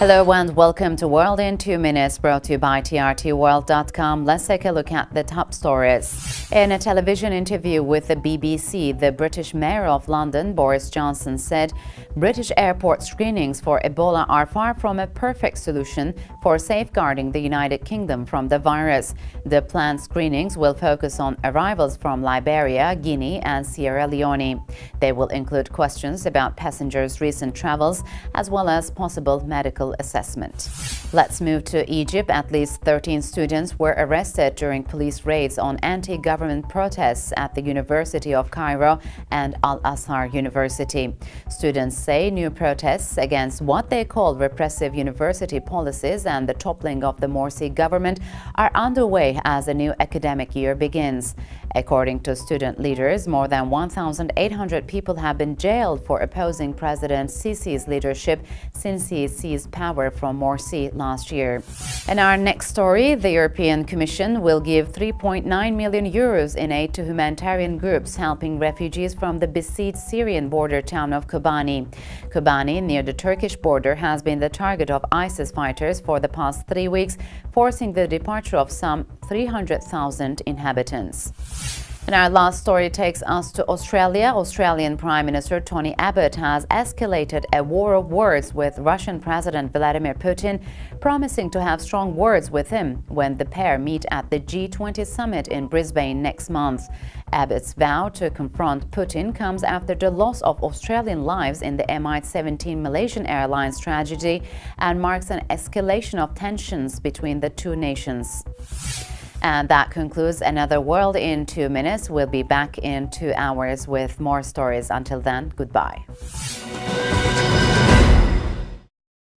Hello and welcome to World in 2 Minutes, brought to you by trtworld.com. Let's take a look at the top stories. In a television interview with the BBC, the British Mayor of London, Boris Johnson, said British airport screenings for Ebola are far from a perfect solution for safeguarding the United Kingdom from the virus. The planned screenings will focus on arrivals from Liberia, Guinea and Sierra Leone. They will include questions about passengers' recent travels as well as possible medical assessment. Let's move to Egypt. At least 13 students were arrested during police raids on anti-government protests at the University of Cairo and Al-Azhar University. Students say new protests against what they call repressive university policies and the toppling of the Morsi government are underway as a new academic year begins. According to student leaders, more than 1,800 people have been jailed for opposing President Sisi's leadership since he seized power from Morsi last year. In our next story, the European Commission will give 3.9 million euros in aid to humanitarian groups helping refugees from the besieged Syrian border town of Kobani. Kobani, near the Turkish border, has been the target of ISIS fighters for the past 3 weeks, forcing the departure of some 300,000 inhabitants. And our last story takes us to Australia. Australian Prime Minister Tony Abbott has escalated a war of words with Russian President Vladimir Putin, promising to have strong words with him when the pair meet at the G20 summit in Brisbane next month. Abbott's vow to confront Putin comes after the loss of Australian lives in the MH17 Malaysian Airlines tragedy and marks an escalation of tensions between the two nations. And that concludes another World in 2 Minutes. We'll be back in 2 hours with more stories. Until then, goodbye.